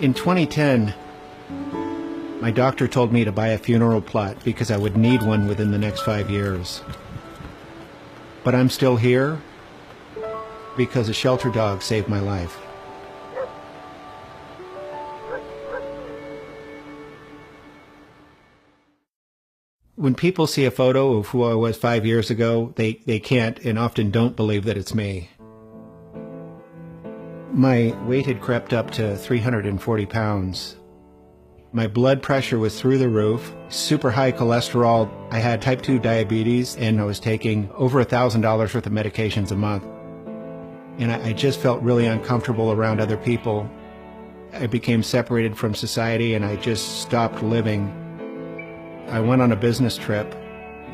In 2010, my doctor told me to buy a funeral plot because I would need one within the next 5 years. But I'm still here because a shelter dog saved my life. When people see a photo of who I was 5 years ago, they can't and often don't believe that it's me. My weight had crept up to 340 pounds. My blood pressure was through the roof, super high cholesterol. I had type 2 diabetes, and I was taking over $1,000 worth of medications a month. And I just felt really uncomfortable around other people. I became separated from society, and I just stopped living. I went on a business trip.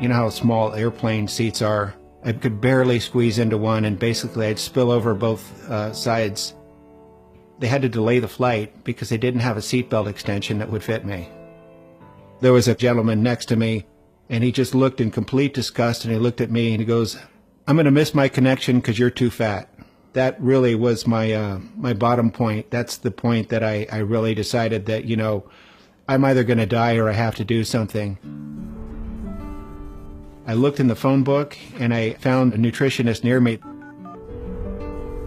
You know how small airplane seats are? I could barely squeeze into one, and basically I'd spill over both sides. They had to delay the flight because they didn't have a seatbelt extension that would fit me. There was a gentleman next to me, and he just looked in complete disgust, and he looked at me and he goes, "I'm going to miss my connection because you're too fat." That really was my bottom point. That's the point that I really decided that, you know, I'm either going to die or I have to do something. I looked in the phone book and I found a nutritionist near me.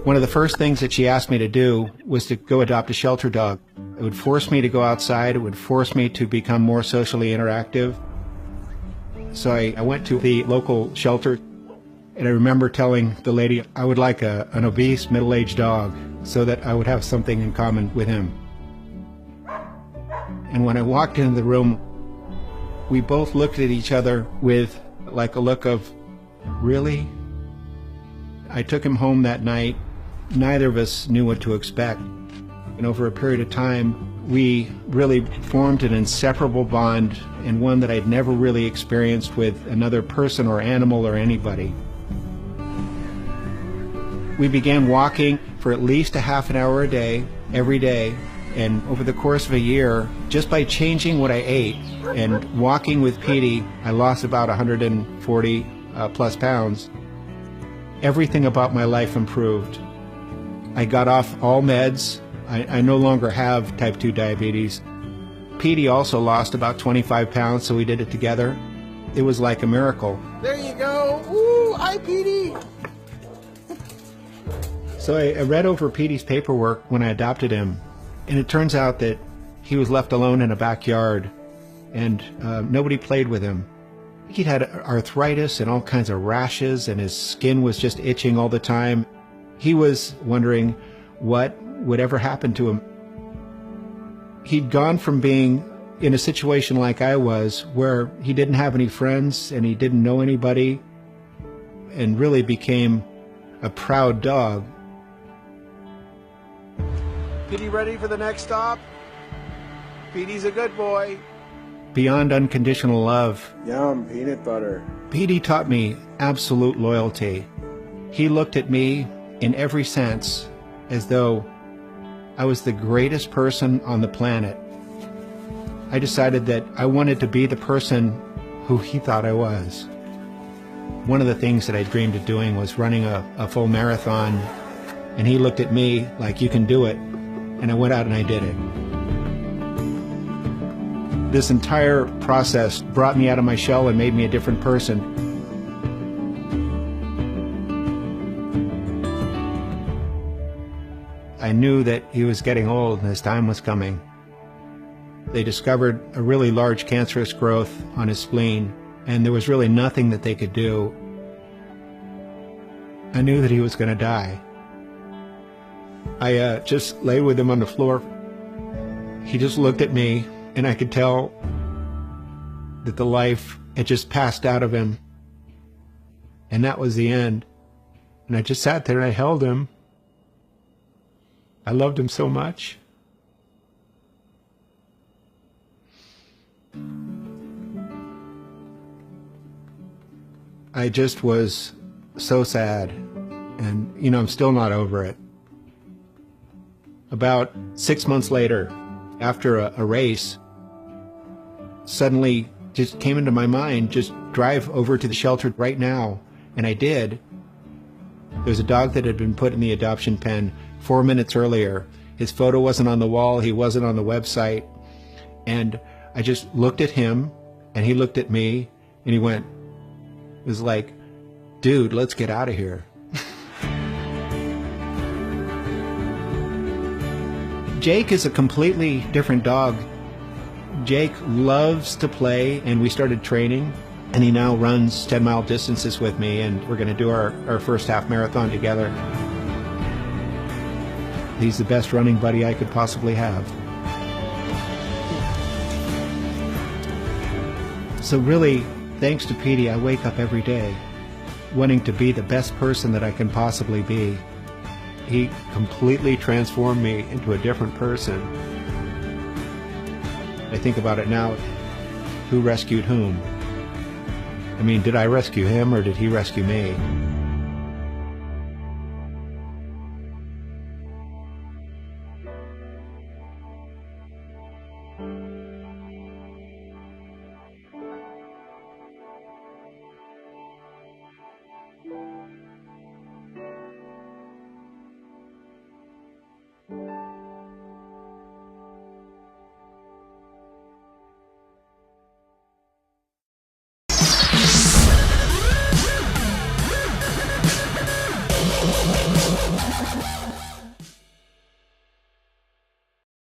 One of the first things that she asked me to do was to go adopt a shelter dog. It would force me to go outside. It would force me to become more socially interactive. So I went to the local shelter, and I remember telling the lady I would like an obese middle-aged dog so that I would have something in common with him. And when I walked into the room, we both looked at each other with like a look of, really? I took him home that night. Neither of us knew what to expect. And over a period of time, we really formed an inseparable bond, and one that I'd never really experienced with another person or animal or anybody. We began walking for at least a half an hour a day, every day. And over the course of a year, just by changing what I ate and walking with Petey, I lost about 140 plus pounds. Everything about my life improved. I got off all meds. I no longer have type 2 diabetes. Petey also lost about 25 pounds, so we did it together. It was like a miracle. There you go. Ooh, hi, Petey. So I read over Petey's paperwork when I adopted him. And it turns out that he was left alone in a backyard, and nobody played with him. He'd had arthritis and all kinds of rashes, and his skin was just itching all the time. He was wondering what would ever happen to him. He'd gone from being in a situation like I was, where he didn't have any friends and he didn't know anybody, and really became a proud dog. Petey ready for the next stop? Petey's a good boy. Beyond unconditional love, Yum, peanut butter. Petey taught me absolute loyalty. He looked at me in every sense as though I was the greatest person on the planet. I decided that I wanted to be the person who he thought I was. One of the things that I dreamed of doing was running a full marathon, and he looked at me like, "You can do it." And I went out and I did it. This entire process brought me out of my shell and made me a different person. I knew that he was getting old and his time was coming. They discovered a really large cancerous growth on his spleen, and there was really nothing that they could do. I knew that he was going to die. I just lay with him on the floor. He just looked at me, and I could tell that the life had just passed out of him. And that was the end. And I just sat there and I held him. I loved him so much. I just was so sad. And, you know, I'm still not over it. About 6 months later, after a race, suddenly just came into my mind, just drive over to the shelter right now. And I did. There was a dog that had been put in the adoption pen 4 minutes earlier, His photo wasn't on the wall. He wasn't on the website. And I just looked at him, and he looked at me, and he went, it was like, dude, let's get out of here. Jake is a completely different dog. Jake loves to play, and we started training, and he now runs 10-mile distances with me, and we're going to do our first half marathon together. He's the best running buddy I could possibly have. So really, thanks to Petey, I wake up every day wanting to be the best person that I can possibly be. He completely transformed me into a different person. I think about it now, who rescued whom? I mean, did I rescue him or did he rescue me?